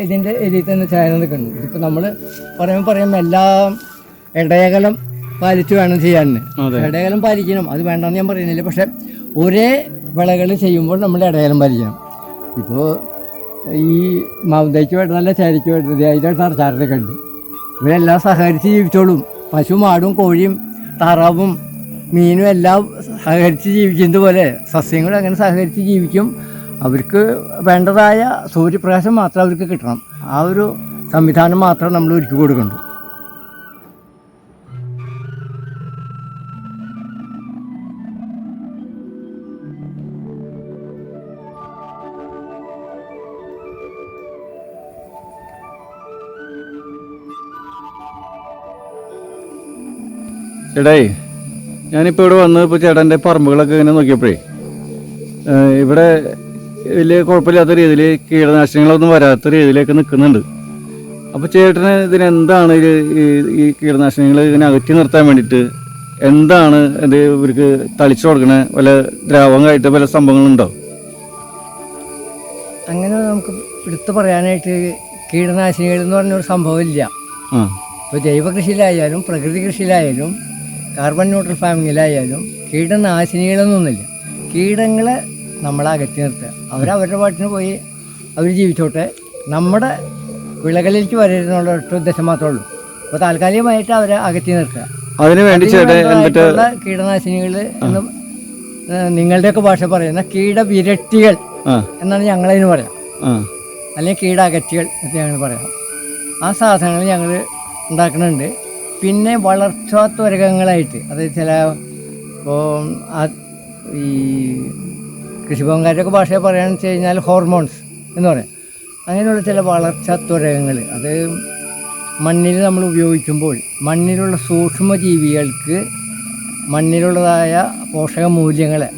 ഇതിൻ്റെ ഇതിൽ തന്നെ ചായ നിൽക്കുന്നു. ഇതിപ്പോൾ നമ്മൾ പറയുമ്പോൾ എല്ലാം ഇടയകലം പാലിച്ച് വേണം ചെയ്യാൻ. ഇടയകലം പാലിക്കണം, അത് വേണ്ടെന്ന് ഞാൻ പറയുന്നില്ല. പക്ഷേ ഒരേ വിളകൾ ചെയ്യുമ്പോൾ നമ്മൾ ഇടയകലം പാലിക്കണം. ഇപ്പോൾ ഈ മൗന്തയ്ക്ക് വേണ്ടതല്ല, ചേരിക്ക് വേണ്ടത്, അതിൻ്റെ സർച്ചാറിലൊക്കെ ഉണ്ട്. ഇവരെല്ലാം സഹകരിച്ച് ജീവിച്ചോളും. പശു, മാടും, കോഴിയും, താറാവും, മീനും എല്ലാം സഹകരിച്ച് ജീവിക്കുന്നത് പോലെ സസ്യങ്ങളും അങ്ങനെ സഹകരിച്ച് ജീവിക്കും. അവർക്ക് വേണ്ടതായ സൂര്യപ്രകാശം മാത്രം അവർക്ക് കിട്ടണം. ആ ഒരു സംവിധാനം മാത്രം നമ്മൾ ഒരുക്കി കൊടുക്കുന്നുണ്ട്. ചേട്ടായി, ഞാനിപ്പോൾ ഇവിടെ വന്ന് ഇപ്പോൾ ചേട്ടൻ്റെ പറമ്പുകളൊക്കെ ഇങ്ങനെ നോക്കിയപ്പോഴേ ഇവിടെ വലിയ കുഴപ്പമില്ലാത്ത രീതിയിൽ കീടനാശിനികളൊന്നും വരാത്ത രീതിയിലേക്ക് നിൽക്കുന്നുണ്ട്. അപ്പോൾ ചേട്ടന് ഇതിനെന്താണ് ഈ കീടനാശിനികൾ ഇതിനെ അകറ്റി നിർത്താൻ വേണ്ടിയിട്ട് എന്താണ് ഇത് ഇവർക്ക് തളിച്ചു കൊടുക്കണ വല്ല ദ്രാവകമായിട്ട് പല സംഭവങ്ങളുണ്ടോ? അങ്ങനെ നമുക്ക് എടുത്തു പറയാനായിട്ട് കീടനാശിനികൾ എന്ന് പറഞ്ഞൊരു സംഭവമില്ല. ഇപ്പോൾ ജൈവ കൃഷിയിലായാലും പ്രകൃതി കൃഷിയിലായാലും കാർബൺ ന്യൂട്രൽ ഫാമിങ്ങിലായാലും കീടനാശിനികളൊന്നുമില്ല. കീടങ്ങളെ നമ്മളെ അകറ്റി നിർത്തുക. അവരവരുടെ പാട്ടിന് പോയി അവർ ജീവിച്ചോട്ടെ, നമ്മുടെ വിളകളിലേക്ക് വരരുന്നുള്ള ഒറ്റ ഉദ്ദേശം മാത്രമേ ഉള്ളൂ. അപ്പോൾ താൽക്കാലികമായിട്ട് അവരെ അകറ്റി നിർത്തുക. അതിനുവേണ്ടി കീടനാശിനികൾ എന്ന് നിങ്ങളുടെയൊക്കെ ഭാഷ പറയുന്ന കീടവിരട്ടികൾ എന്നാണ് ഞങ്ങളതിന് പറയാം, അല്ലെങ്കിൽ കീടാകറ്റികൾ എന്ന് ഞങ്ങൾ പറയാം. ആ സാധനങ്ങൾ ഞങ്ങൾ ഉണ്ടാക്കുന്നുണ്ട്. പിന്നെ വളർച്ചാത്വരകങ്ങളായിട്ട്, അതായത് ചില ഇപ്പോൾ ഈ കൃഷിഭവൻകാരുടെയൊക്കെ ഭാഷയെ പറയുകയാണെന്ന് വെച്ച് കഴിഞ്ഞാൽ ഹോർമോൺസ് എന്ന് പറയാം. അങ്ങനെയുള്ള ചില വളർച്ചാത്വരകങ്ങൾ അത് മണ്ണിൽ നമ്മൾ ഉപയോഗിക്കുമ്പോൾ മണ്ണിലുള്ള സൂക്ഷ്മജീവികൾക്ക് മണ്ണിലുള്ളതായ പോഷക മൂല്യങ്ങളെ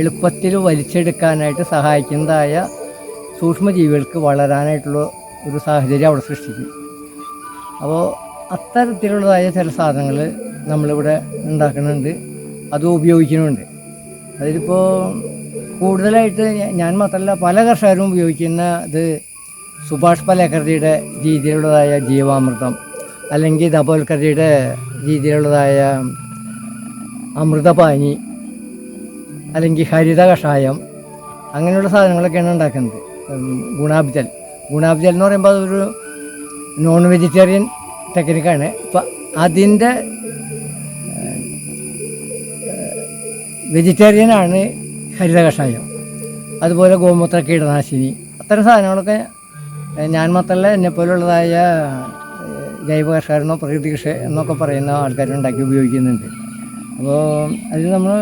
എളുപ്പത്തിൽ വലിച്ചെടുക്കാനായിട്ട് സഹായിക്കുന്നതായ സൂക്ഷ്മജീവികൾക്ക് വളരാനായിട്ടുള്ള ഒരു സാഹചര്യം അവിടെ സൃഷ്ടിക്കും. അപ്പോൾ അത്തരത്തിലുള്ളതായ ചില സാധനങ്ങൾ നമ്മളിവിടെ ഉണ്ടാക്കുന്നുണ്ട്, അതും ഉപയോഗിക്കുന്നുണ്ട്. അതിലിപ്പോൾ കൂടുതലായിട്ട് ഞാൻ മാത്രമല്ല പല കർഷകരും ഉപയോഗിക്കുന്ന ഇത് സുഭാഷ് പലേക്കർജിയുടെ രീതിയിലുള്ളതായ ജീവാമൃതം, അല്ലെങ്കിൽ ധപോൽക്കർജിയുടെ രീതിയിലുള്ളതായ അമൃതപാനി, അല്ലെങ്കിൽ ഹരിത കഷായം, അങ്ങനെയുള്ള സാധനങ്ങളൊക്കെയാണ് ഉണ്ടാക്കുന്നത്. ഗുണാബ്ജൽ എന്ന് പറയുമ്പോൾ അതൊരു നോൺ വെജിറ്റേറിയൻ ടെക്നിക്കാണ്. ഇപ്പം അതിൻ്റെ വെജിറ്റേറിയനാണ് ഹരിത കഷായം. അതുപോലെ ഗോമൂത്ര കീടനാശിനി, അത്തരം സാധനങ്ങളൊക്കെ ഞാൻ മാത്രമല്ല എന്നെപ്പോലുള്ളതായ ജൈവ കർഷകരെന്നോ പ്രകൃതി കൃഷി എന്നൊക്കെ പറയുന്ന ആൾക്കാരുണ്ടാക്കി ഉപയോഗിക്കുന്നുണ്ട്. അപ്പോൾ അതിൽ നമ്മൾ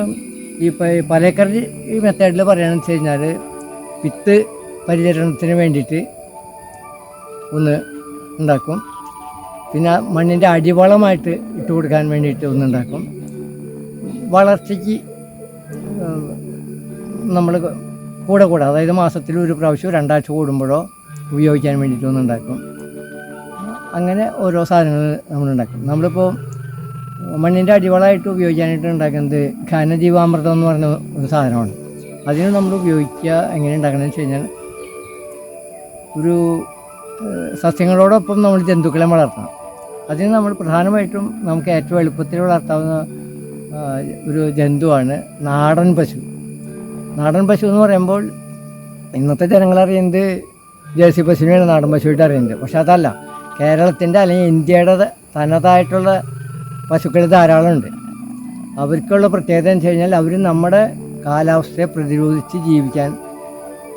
ഈ പലേക്കറി ഈ മെത്തേഡിൽ പറയുകയാണെന്ന് വെച്ച് കഴിഞ്ഞാൽ വിത്ത് പരിചരണത്തിന് വേണ്ടിയിട്ട് ഒന്ന് ഉണ്ടാക്കും. പിന്നെ മണ്ണിൻ്റെ അടിവളമായിട്ട് ഇട്ട് കൊടുക്കാൻ വേണ്ടിയിട്ട് ഒന്നുണ്ടാക്കും. വളർച്ചയ്ക്ക് നമ്മൾ കൂടെ അതായത് മാസത്തിൽ ഒരു പ്രാവശ്യം 2 ആഴ്ച കൂടുമ്പോഴോ ഉപയോഗിക്കാൻ വേണ്ടിയിട്ട് ഒന്നുണ്ടാക്കും. അങ്ങനെ ഓരോ സാധനങ്ങൾ നമ്മളുണ്ടാക്കും. നമ്മളിപ്പോൾ മണ്ണിൻ്റെ അടിവളമായിട്ട് ഉപയോഗിക്കാനായിട്ട് ഉണ്ടാക്കുന്നത് ഘനജീവാമൃതം എന്ന് പറഞ്ഞ ഒരു സാധനമാണ്. അതിന് നമ്മൾ ഉപയോഗിക്കുക എങ്ങനെ ഉണ്ടാക്കണമെന്ന് വെച്ച് കഴിഞ്ഞാൽ ഒരു സസ്യങ്ങളോടൊപ്പം നമ്മൾ ജന്തുക്കളെ വളർത്തണം. അതിന് നമ്മൾ പ്രധാനമായിട്ടും നമുക്ക് ഏറ്റവും എളുപ്പത്തിൽ വളർത്താവുന്ന ഒരു ജന്തുവാണ് നാടൻ പശു. നാടൻ പശു എന്ന് പറയുമ്പോൾ ഇന്നത്തെ ജനങ്ങളറിയുന്നത് ജേഴ്സി പശുവിനെയാണ് നാടൻ പശുവായിട്ട് അറിയുന്നത്. പക്ഷെ അതല്ല, കേരളത്തിൻ്റെ അല്ലെങ്കിൽ ഇന്ത്യയുടെ തനതായിട്ടുള്ള പശുക്കൾ ധാരാളമുണ്ട്. അവർക്കുള്ള പ്രത്യേകത എന്ന് വെച്ച് കഴിഞ്ഞാൽ അവർ നമ്മുടെ കാലാവസ്ഥയെ പ്രതിരോധിച്ച് ജീവിക്കാൻ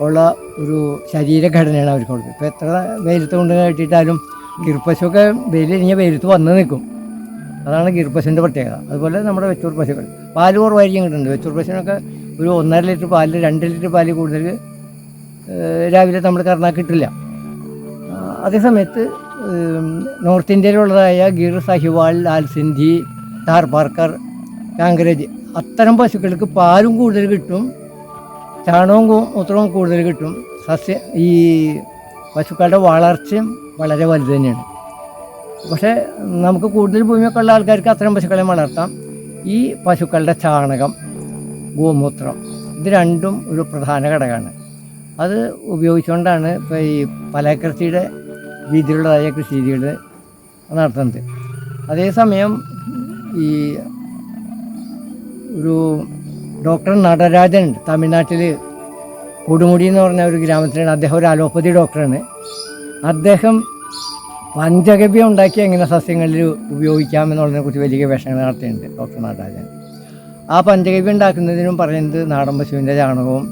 ഉള്ള ഒരു ശരീരഘടനയാണ് അവർക്കുള്ളത്. ഇപ്പോൾ എത്ര വെയിലത്ത് കൊണ്ട് കെട്ടിയിട്ടാലും ഗിർപശുവൊക്കെ വെയിലിരിഞ്ഞ വെയിലത്ത് വന്ന് നിൽക്കും. അതാണ് ഗിർപശുവിൻ്റെ പ്രത്യേകത. അതുപോലെ നമ്മുടെ വെച്ചൂർ പശുക്കൾ പാല് കുറവായിരിക്കും കിട്ടുന്നുണ്ട്. വെച്ചൂർ പശുവിനൊക്കെ ഒരു 1.5 ലിറ്റർ പാലിൽ 2 ലിറ്റർ പാല് കൂടുതൽ രാവിലെ നമ്മൾ കറന്നാൽ കിട്ടില്ല. അതേസമയത്ത് നോർത്ത് ഇന്ത്യയിലുള്ളതായ ഗിർ, സഹിവാൾ, ലാൽ സിന്ധി, ധാർ പാർക്കർ, കാങ്കരേജ് അത്തരം പശുക്കൾക്ക് പാലും കൂടുതൽ കിട്ടും, ചാണകവും മൂത്രവും കൂടുതൽ കിട്ടും. ഈ പശുക്കളുടെ വളർച്ചയും വളരെ വലുത് തന്നെയാണ്. പക്ഷേ നമുക്ക് കൂടുതൽ ഭൂമിയൊക്കെ ഉള്ള ആൾക്കാർക്ക് അത്തരം പശുക്കളെ വളർത്താം. ഈ പശുക്കളുടെ ചാണകം, ഗോമൂത്രം ഇത് രണ്ടും ഒരു പ്രധാന ഘടകമാണ്. അത് ഉപയോഗിച്ചുകൊണ്ടാണ് ഇപ്പോൾ ഈ പലകൃഷിയുടെ രീതിയിലുള്ളതായ കൃഷി രീതികൾ നടത്തുന്നത്. അതേസമയം ഈ ഒരു ഡോക്ടർ നടരാജൻ ഉണ്ട് തമിഴ്നാട്ടിൽ, കൊടുമുടി എന്ന് പറഞ്ഞ ഒരു ഗ്രാമത്തിലാണ്. അദ്ദേഹം ഒരു അലോപ്പതി ഡോക്ടറാണ്. അദ്ദേഹം പഞ്ചഗവ്യം ഉണ്ടാക്കി എങ്ങനെ സസ്യങ്ങളിൽ ഉപയോഗിക്കാമെന്നുള്ളതിനെക്കുറിച്ച് വലിയ ഗവേഷണങ്ങൾ നടത്തിയിട്ടുണ്ട് ഡോക്ടർ നടരാജൻ. ആ പഞ്ചഗവ്യം ഉണ്ടാക്കുന്നതിനും പറയുന്നത് നാടൻ പശുവിൻ്റെ ചാണകവും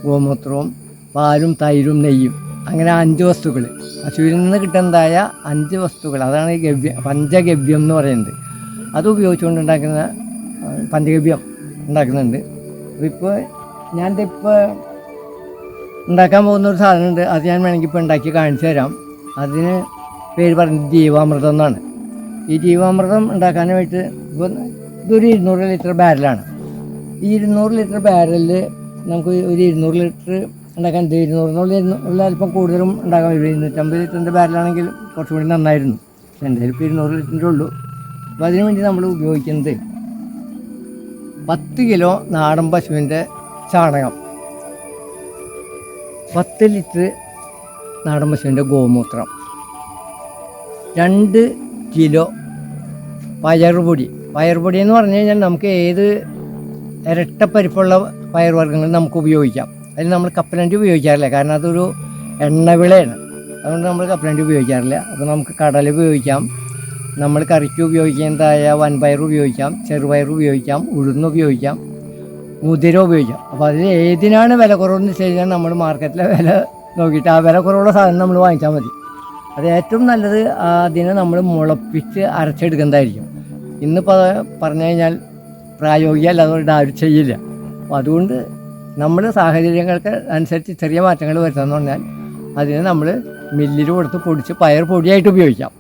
ഗോമൂത്രവും പാലും തൈരും നെയ്യും, അങ്ങനെ 5 വസ്തുക്കൾ, പശുവിൽ നിന്ന് കിട്ടുന്നതായ 5 വസ്തുക്കൾ, അതാണ് ഈ പഞ്ചഗവ്യം എന്ന് പറയുന്നത്. അത് ഉപയോഗിച്ചുകൊണ്ട് ഉണ്ടാക്കുന്ന പഞ്ചഗവ്യം ഉണ്ടാക്കുന്നുണ്ട്. ഇപ്പോൾ ഞാനിതിപ്പോൾ ഉണ്ടാക്കാൻ പോകുന്ന ഒരു സാധനമുണ്ട്. അത് ഞാൻ വേണമെങ്കിൽ ഇപ്പോൾ ഉണ്ടാക്കി കാണിച്ചു തരാം. അതിന് പേര് പറയുന്നത് ജീവാമൃതം എന്നാണ്. ഈ ജീവാമൃതം ഉണ്ടാക്കാനായിട്ട് ഇപ്പോൾ ഇതൊരു 200 ലിറ്റർ ബാരലാണ്. ഈ 200 ലിറ്റർ ബാരലിൽ നമുക്ക് ഒരു 200 ലിറ്റർ ഉണ്ടാക്കാൻ, 200 അല്പം കൂടുതലും ഉണ്ടാക്കാൻ വരും. 250 ലിറ്ററിൻ്റെ ബാരലാണെങ്കിൽ കുറച്ചും കൂടി നന്നായിരുന്നു. പക്ഷേ എൻ്റെ ഇപ്പോൾ 200 ലിറ്ററിൻ്റെ ഉള്ളൂ. അപ്പോൾ അതിനു വേണ്ടി നമ്മൾ ഉപയോഗിക്കുന്നത് 10 കിലോ നാടൻ പശുവിൻ്റെ ചാണകം, 10 ലിറ്റർ നാടൻ പശുവിൻ്റെ ഗോമൂത്രം, 2 കിലോ പയറുപൊടി. പയറുപൊടി എന്ന് പറഞ്ഞു കഴിഞ്ഞാൽ നമുക്ക് ഏത് ഇരട്ടപ്പരിപ്പുള്ള പയറുവർഗ്ഗങ്ങൾ നമുക്ക് ഉപയോഗിക്കാം. അതിൽ നമ്മൾ കപ്പലണ്ടി ഉപയോഗിക്കാറില്ല, കാരണം അതൊരു എണ്ണവിളയാണ്. അതുകൊണ്ട് നമ്മൾ കപ്പലണ്ടി ഉപയോഗിക്കാറില്ല. അപ്പോൾ നമുക്ക് കടല ഉപയോഗിക്കാം, നമ്മൾ കറിക്ക് ഉപയോഗിക്കുന്നതായ വൻപയർ ഉപയോഗിക്കാം, ചെറുപയർ ഉപയോഗിക്കാം, ഉഴുന്ന് ഉപയോഗിക്കാം, മുതിര ഉപയോഗിക്കാം. അപ്പോൾ അതിൽ ഏതിനാണ് വില കുറവെന്ന് വെച്ച് കഴിഞ്ഞാൽ നമ്മൾ മാർക്കറ്റിലെ വില നോക്കിയിട്ട് ആ വില കുറവുള്ള സാധനം നമ്മൾ വാങ്ങിച്ചാൽ മതി. അത് ഏറ്റവും നല്ലത് അതിനെ നമ്മൾ മുളപ്പിച്ച് അരച്ചെടുക്കുന്നതായിരിക്കും. ഇന്നിപ്പോൾ പറഞ്ഞു കഴിഞ്ഞാൽ പ്രായോഗികമല്ല, അതുകൊണ്ട് ആരും ചെയ്യില്ല. അപ്പോൾ അതുകൊണ്ട് നമ്മൾ സാഹചര്യങ്ങൾക്ക് അനുസരിച്ച് ചെറിയ മാറ്റങ്ങൾ വരുത്താമെന്ന് പറഞ്ഞാൽ അതിനെ നമ്മൾ മില്ലിൽ കൊടുത്ത് പൊടിച്ച് പയർ പൊടിയായിട്ട് ഉപയോഗിക്കാം.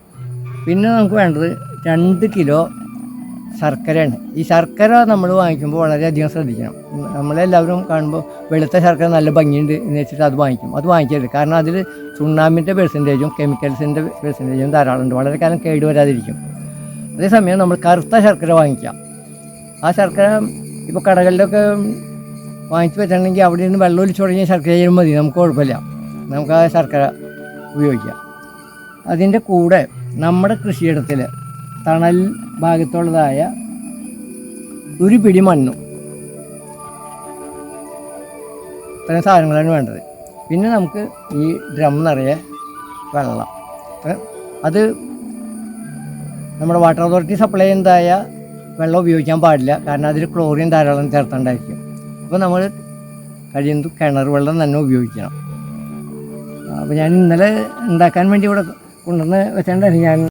പിന്നെ നമുക്ക് വേണ്ടത് 2 കിലോ ശർക്കരയാണ്. ഈ ശർക്കര നമ്മൾ വാങ്ങിക്കുമ്പോൾ വളരെയധികം ശ്രദ്ധിക്കണം. നമ്മളെല്ലാവരും കാണുമ്പോൾ വെളുത്ത ശർക്കര നല്ല ഭംഗിയുണ്ട് എന്ന് വെച്ചിട്ട് അത് വാങ്ങിക്കും. അത് വാങ്ങിക്കരുത്, കാരണം അതിൽ ചുണ്ണാമ്പിൻ്റെ പെർസെൻറ്റേജും കെമിക്കൽസിൻ്റെ പെർസെൻറ്റേജും ധാരാളമുണ്ട്. വളരെ കാലം കേടുവരാതിരിക്കും. അതേസമയം നമ്മൾ കറുത്ത ശർക്കര വാങ്ങിക്കാം. ആ ശർക്കര ഇപ്പോൾ കടകളിലൊക്കെ വാങ്ങിച്ച് വെച്ചിട്ടുണ്ടെങ്കിൽ അവിടെ നിന്ന് വെള്ളം ഒലിച്ചു തുടങ്ങിയ ശർക്കര ചെയ്യുമ്പോൾ മതി, നമുക്ക് കുഴപ്പമില്ല. നമുക്ക് ആ ശർക്കര ഉപയോഗിക്കാം. അതിൻ്റെ കൂടെ നമ്മുടെ കൃഷിയിടത്തിൽ തണൽ ഭാഗത്തുള്ളതായ ഒരു പിടി മണ്ണും, ഇത്രയും സാധനങ്ങളാണ് വേണ്ടത്. പിന്നെ നമുക്ക് ഈ ഡ്രം നിറയെ വെള്ളം. അത് നമ്മുടെ വാട്ടർ അതോറിറ്റി സപ്ലൈ ചെയ്യുന്നതായ വെള്ളം ഉപയോഗിക്കാൻ പാടില്ല, കാരണം അതിൽ ക്ലോറിൻ ധാരാളം ചേർത്തുണ്ടായിരിക്കും. അപ്പോൾ നമ്മൾ കഴിയുന്നത് കിണർ വെള്ളം തന്നെ ഉപയോഗിക്കണം. അപ്പോൾ ഞാൻ ഇന്നലെ ഉണ്ടാക്കാൻ വേണ്ടി ഇവിടെ കൊണ്ടുവന്ന് വെച്ചിട്ടുണ്ടായിരുന്നു. ഞാൻ